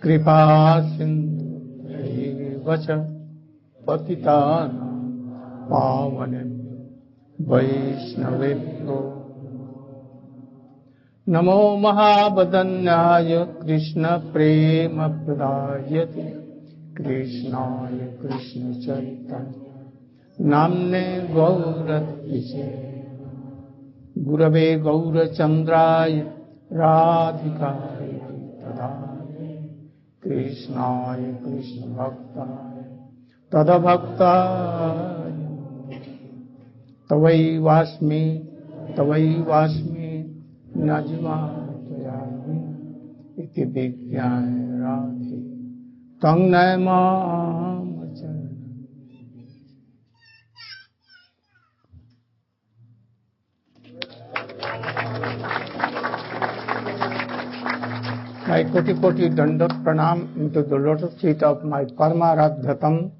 कृपा सिन्धुभ्यैव च पतितानां पावनेभ्यो वैष्णवेभ्यो नमो महावदन्याय कृष्ण प्रेम प्रदायते कृष्णाय कृष्ण चैतन्य नाम्ने गौरत्रिसे गुरवे गौरचन्द्राय राधिकाय तदाय कृष्णाय कृष्ण भक्ताय तदभक्ताय तवैवास्मि न जीवामि इति विज्ञाय राधे तं नमामि चरणं। My koti dandat pranam into the lotus feet of my Paramaradhatam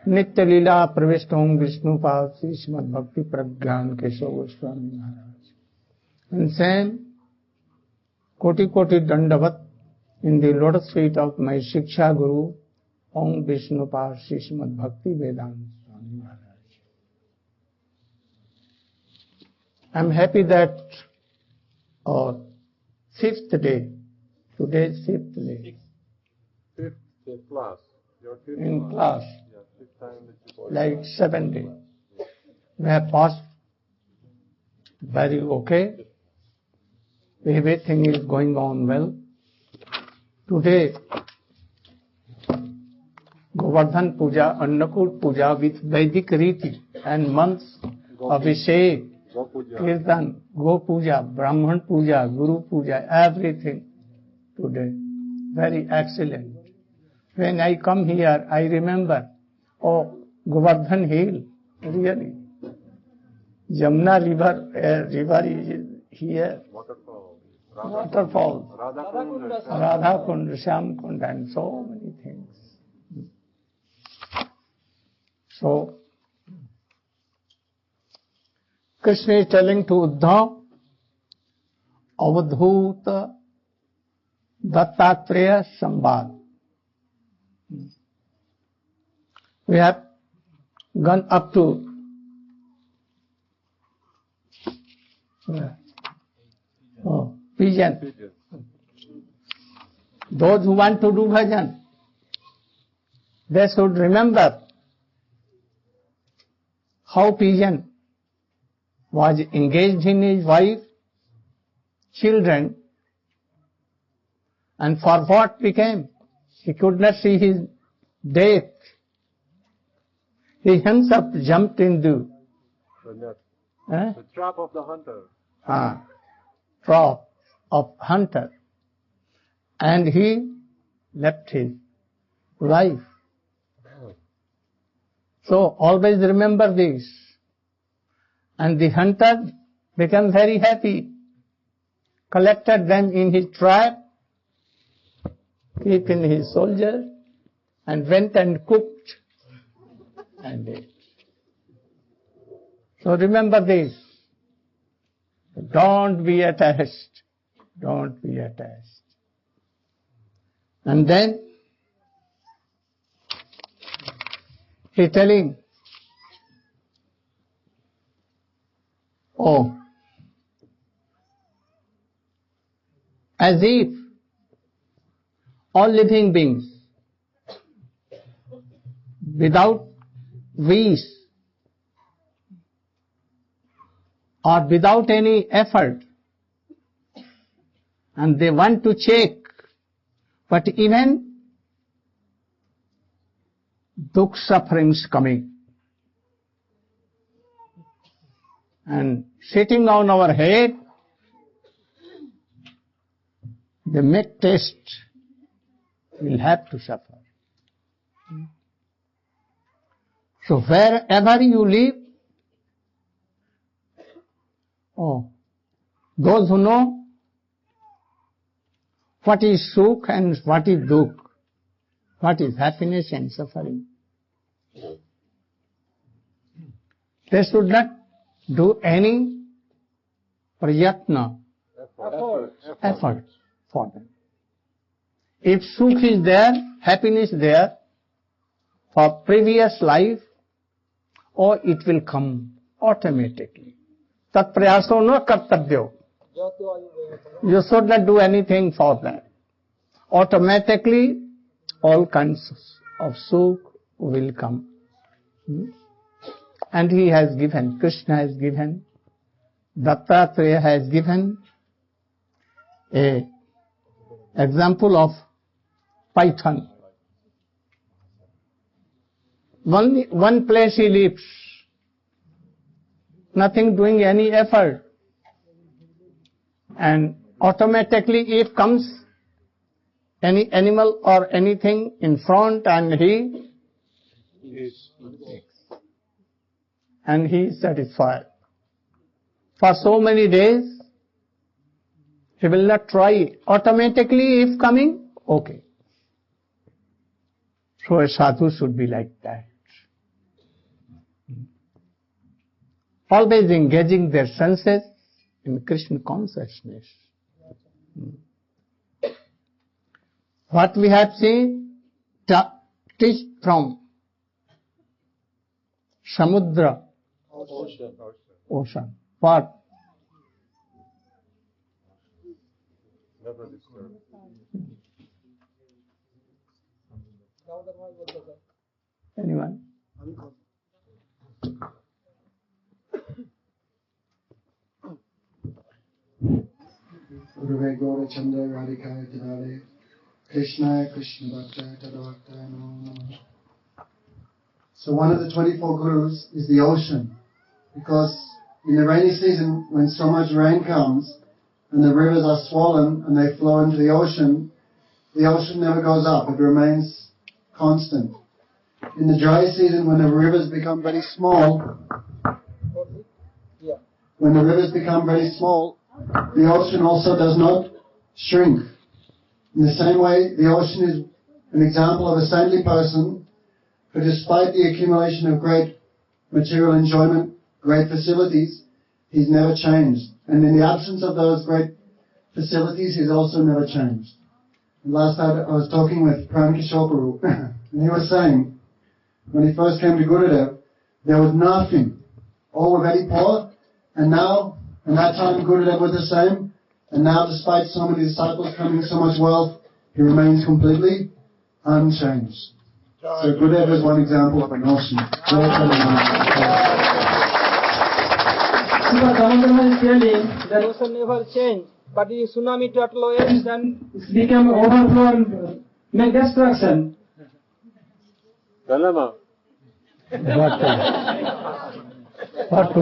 Nitya Leela Pravishtam Vishnu Pad Srimad Bhakti Pragyan Keshav Goswami Maharaj. And same koti dandavat in the lotus feet of my Shiksha Guru Om Vishnu Pad Srimad Bhakti Vedanta Swami Maharaj. I am happy that our fifth day, today's fifth day. Fifth class. Your fifth In class. Yeah, fifth time that you Like 7 days. We have passed very okay. Everything is going on well. Today, Govardhan Puja, Annakut Puja with Vedic Riti and months of Abhishek, Kirtan, Go Puja, Brahman Puja, Guru Puja, everything today. Very excellent. When I come here, I remember, oh, Govardhan Hill, really. Jamuna river is here. Waterfall. Radha Kund, Shyam Kund, and so many things. So, Krishna is telling to Uddhava, Avadhuta Dattatreya Sambad. We have gone up to pigeon. Those who want to do bhajan, they should remember how pigeon was engaged in his wife, children, and for what became? He could not see his death. He himself jumped into the trap of the hunter. Trap of hunter. And he left his wife. So always remember this. And the hunter became very happy, collected them in his trap, kept in his soldiers, and went and cooked and ate. So remember this. Don't be attached. Don't be attached. And then he telling, oh, as if all living beings without wish or without any effort, and they want to check, but even dukh sufferings coming and sitting on our head, the make test will have to suffer. So wherever you live, those who know what is sukh and what is dukh, what is happiness and suffering, they should not do any prayatna, effort for them. If sukh is there, happiness there for previous life, or it will come automatically. Tat prayaso no kartabyo. You should not do anything for that. Automatically, all kinds of sukh will come. And he has given, Krishna has given, Dattatreya has given a example of python. One place he lives, nothing doing any effort, and automatically if comes any animal or anything in front and he is satisfied. For so many days, he will not try. Automatically if coming, okay. So a sadhu should be like that. Always engaging their senses in Krishna consciousness. What we have seen, teach from Samudra, ocean. What? Never disturb. Anyone? Uddhava Gita Chanda Radhika Dhanale Krishna Krishna Bhakta Tadavakta Namo. So one of the 24 gurus is the ocean, because in the rainy season when so much rain comes and the rivers are swollen and they flow into the ocean never goes up, it remains constant. In the dry season when the rivers become very small, the ocean also does not shrink. In the same way, the ocean is an example of a saintly person who, despite the accumulation of great material enjoyment, great facilities, he's never changed. And in the absence of those great facilities, he's also never changed. And last night I was talking with Pran Kishore Prabhu, and he was saying, when he first came to Gurudev, there was nothing. All were very poor, and now, in that time, Gurudev was the same, and now, despite so many disciples coming, so much wealth, he remains completely unchanged. So Gurudev is one example of an ocean. Samadana is telling that ocean never change, but the tsunami to at lowest and become overflow and make destruction. Dilemma. What to do?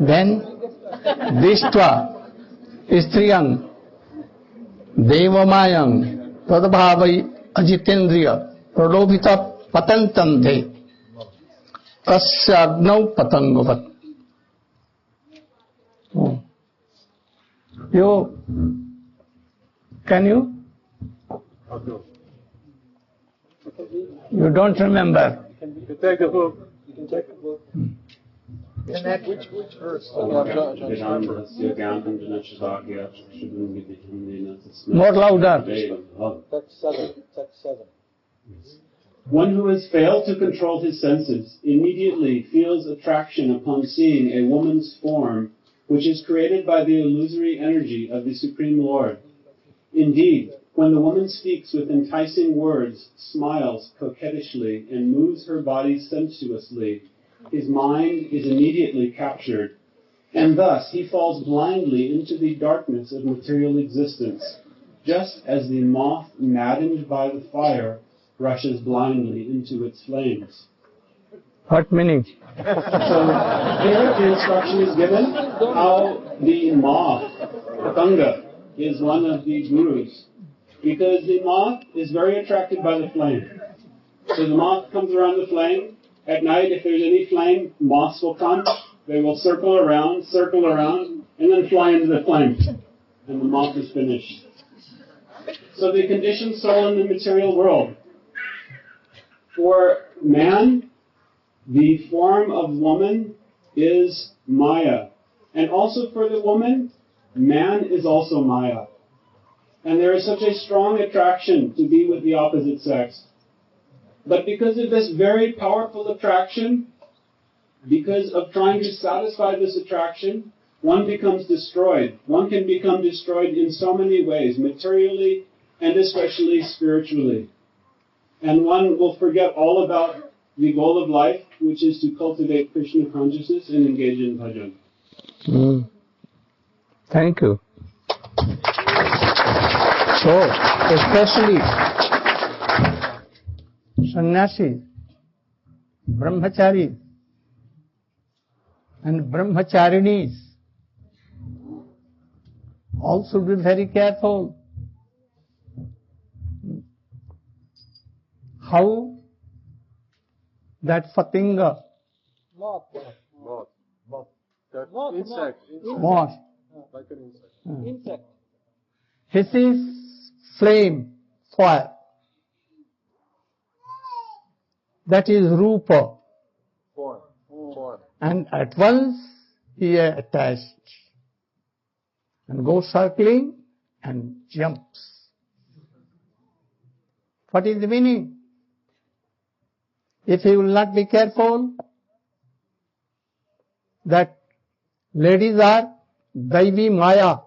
Then, Dishtva, Striyam, Devamayam, Tadbhavai Ajitendriya, Pradobhita Patantante, Kasya Agnau Patangavat. Can you? You don't remember. You can take the book. Which verse? More louder. That's 7. One who has failed to control his senses immediately feels attraction upon seeing a woman's form, which is created by the illusory energy of the Supreme Lord. Indeed, when the woman speaks with enticing words, smiles coquettishly, and moves her body sensuously, his mind is immediately captured, and thus he falls blindly into the darkness of material existence, just as the moth, maddened by the fire, rushes blindly into its flames. What meaning? So here the instruction is given how the moth, Patanga, is one of the gurus, because the moth is very attracted by the flame. So the moth comes around the flame. At night, if there's any flame, moths will come. They will circle around, and then fly into the flame. And the moth is finished. So the conditioned soul in the material world. For man, The form of woman is Maya. And also for the woman, man is also Maya. And there is such a strong attraction to be with the opposite sex. But because of this very powerful attraction, because of trying to satisfy this attraction, one becomes destroyed. One can become destroyed in so many ways, materially and especially spiritually. And one will forget all about the goal of life, which is to cultivate Krishna consciousness and engage in bhajan. Thank you. So, especially sannyasi, brahmachari, and brahmacharinis all should be very careful how that fatinga, Moth. That insect. moth, Like an insect. Insect. hisses flame, fire. That is rupa. Form. And at once he is attached and goes circling and jumps. What is the meaning? If he will not be careful, that ladies are Daivi Maya,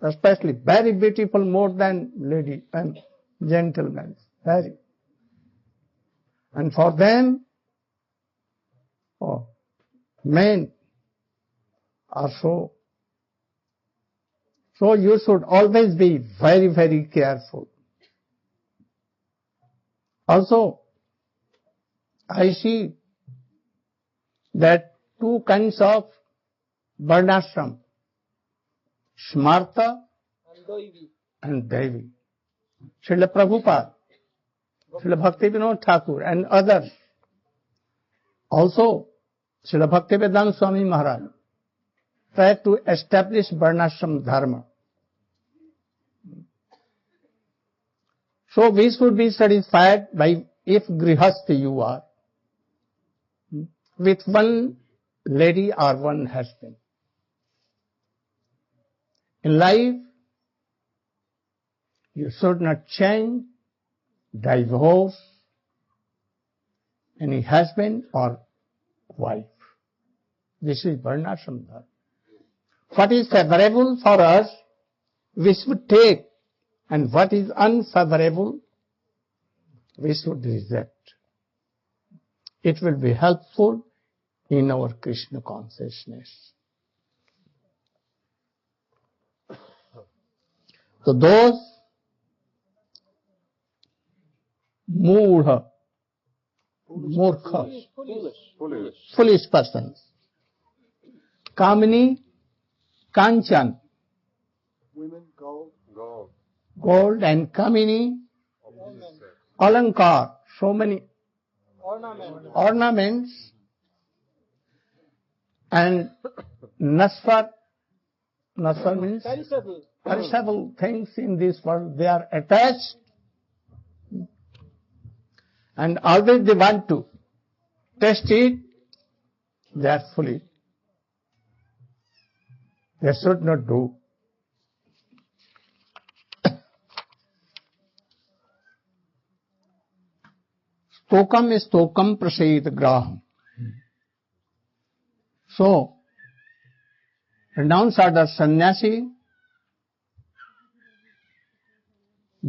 especially very beautiful more than lady and gentlemen, very. And for them, men are so. So you should always be very, very careful. Also, I see that two kinds of varnashram, Smarta And Doivi. and Devi. Srila Prabhupada, Srila Bhaktivinoda Thakur and others. Also, Srila Bhaktivedanta Swami Maharaj tried to establish varnashram dharma. So we should be satisfied by if grihastha you are, with one lady or one husband. In life, you should not change, divorce any husband or wife. This is varnashram dharma. What is favorable for us, we should take, and what is unfavorable, we should reject. It will be helpful in our Krishna consciousness. So those murkha, foolish persons, kamini, kanchan, Women, gold. gold and kamini, alankar, so many ornaments, and nasfar means perishable things in this world, they are attached and always they want to test it, they are foolish. They should not do. Stokam prasid graham. So, renounced order sannyasi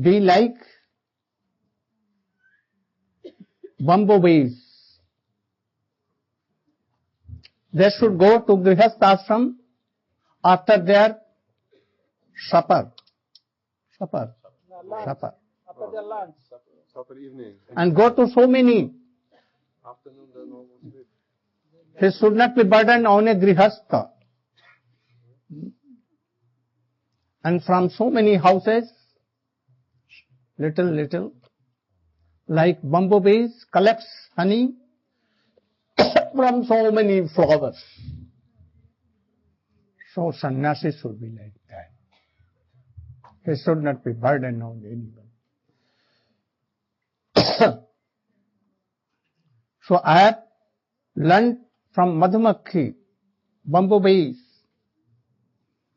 be like bumblebees. They should go to grihastha ashram after their supper. After the lunch. Supper evening. And go to so many. Afternoon, then almost sleep. He should not be burdened on a grihastha. And from so many houses, little, like bumblebees collects honey from so many flowers. So sannyasi should be like that. He should not be burdened on anyone. So I have learned from Madhumakhi, bumblebees,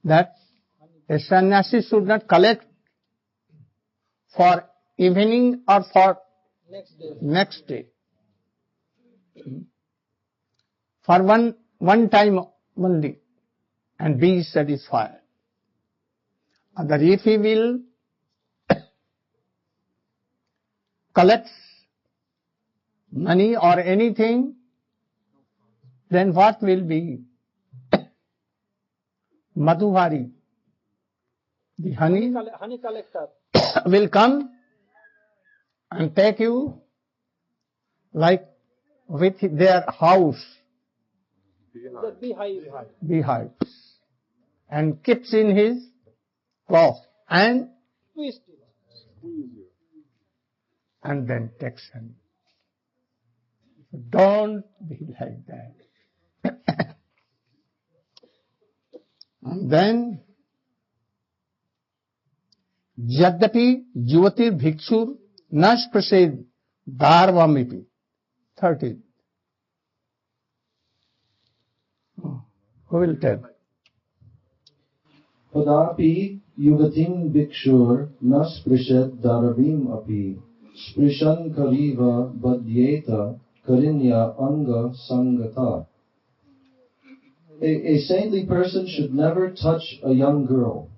that a sannyasi should not collect for evening or for next day. For one time only, and be satisfied. That if he will collect money or anything, then what will be? Madhuvari, the honey collector, will come and take you like with their house, the beehive, and keeps in his cloth and twist it. and then takes honey. Don't be like that. And then, Yadyapi Yuvatir Bhikshur Nash Prased Dharvamipi. 13. Who will tell? Padapi yugatim bhikshur nas prished daravim api sprishan kariva badyeta karinya anga sangata. A saintly person should never touch a young girl.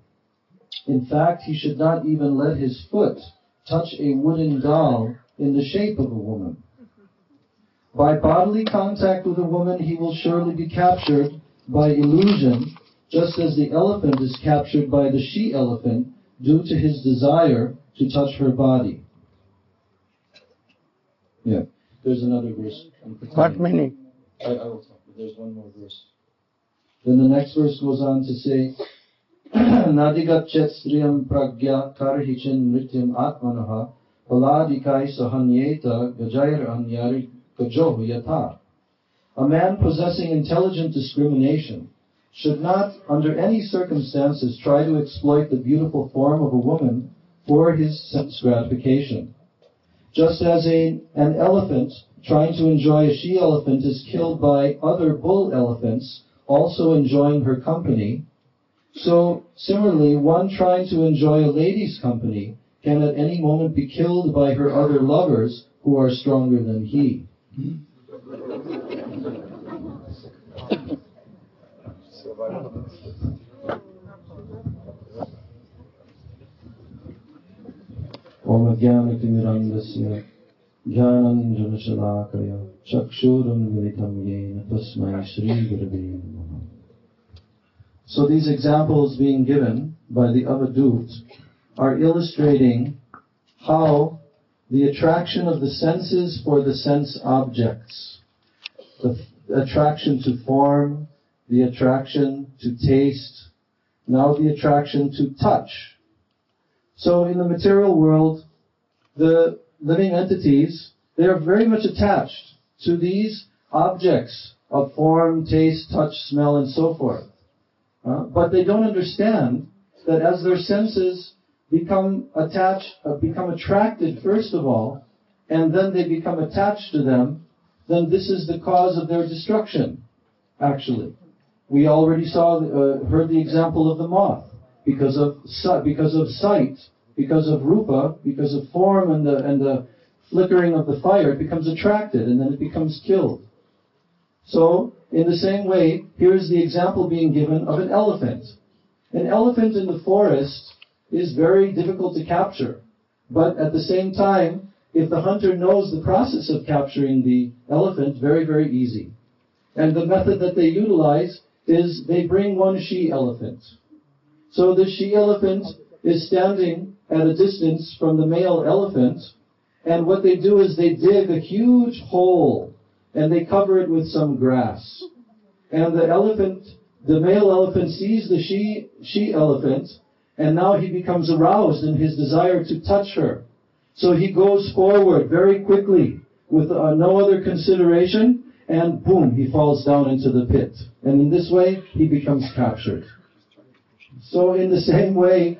In fact, he should not even let his foot touch a wooden doll in the shape of a woman. By bodily contact with a woman, he will surely be captured by illusion, just as the elephant is captured by the she-elephant due to his desire to touch her body. Yeah, there's another verse. What many? I will talk, but there's one more verse. Then the next verse goes on to say, Nadigat chet striyam pragya karhichin mrityam atmanaha paladikai sahanyeta gajair anyari gajoh yata. A man possessing intelligent discrimination should not, under any circumstances, try to exploit the beautiful form of a woman for his sense gratification. Just as an elephant trying to enjoy a she-elephant is killed by other bull elephants, also enjoying her company, so similarly, one trying to enjoy a lady's company can at any moment be killed by her other lovers who are stronger than he. Om Jnana-timirandasya Jnananjana-shalakaya Chakshuram-militam yena tasmai Shri-gurave namaha. So these examples being given by the Avadut are illustrating how the attraction of the senses for the sense objects, the attraction to form, the attraction to taste, now the attraction to touch. So in the material world, the living entities, they are very much attached to these objects of form, taste, touch, smell, and so forth. But they don't understand that as their senses become attracted first of all, and then they become attached to them, then this is the cause of their destruction, actually. We already heard the example of the moth. Because of sight, because of rupa, because of form and the flickering of the fire, it becomes attracted and then it becomes killed. So, in the same way, here's the example being given of an elephant. An elephant in the forest is very difficult to capture. But at the same time, if the hunter knows the process of capturing the elephant, very, very easy. And the method that they utilize is they bring one she-elephant. So the she-elephant is standing at a distance from the male elephant, and what they do is they dig a huge hole, and they cover it with some grass. And the male elephant sees the she-elephant, and now he becomes aroused in his desire to touch her. So he goes forward very quickly with no other consideration, and boom, he falls down into the pit. And in this way, he becomes captured. So in the same way,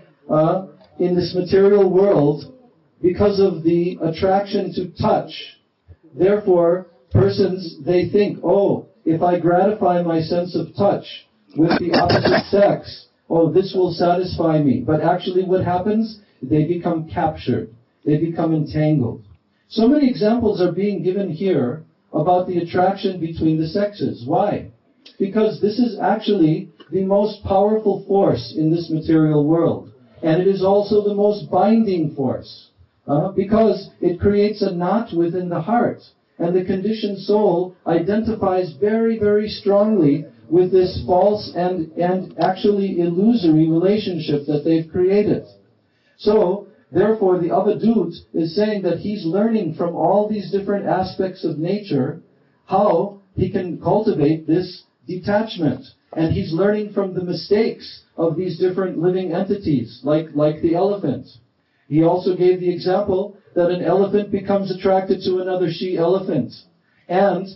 in this material world, because of the attraction to touch, therefore, persons, they think, oh, if I gratify my sense of touch with the opposite sex, oh, this will satisfy me. But actually what happens? They become captured. They become entangled. So many examples are being given here about the attraction between the sexes. Why? Because this is actually the most powerful force in this material world. And it is also the most binding force. Because it creates a knot within the heart. And the conditioned soul identifies very, very strongly with this false and actually illusory relationship that they've created. So, therefore, the Avadut is saying that he's learning from all these different aspects of nature how he can cultivate this detachment. And he's learning from the mistakes of these different living entities, like the elephant. He also gave the example that an elephant becomes attracted to another she-elephant. And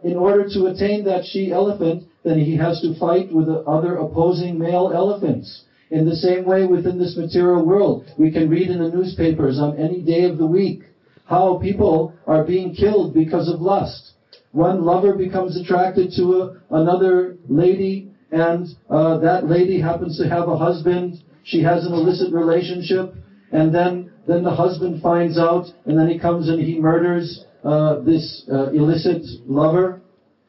in order to attain that she-elephant, then he has to fight with the other opposing male elephants. In the same way, within this material world, we can read in the newspapers on any day of the week how people are being killed because of lust. One lover becomes attracted to another lady, and that lady happens to have a husband. She has an illicit relationship, and then the husband finds out, and then he comes and he murders this illicit lover.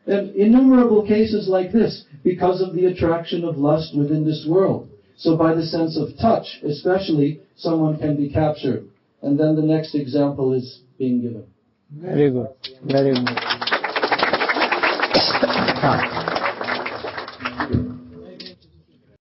And innumerable cases like this because of the attraction of lust within this world. So by the sense of touch, especially, someone can be captured. And then the next example is being given. Very good. Very good.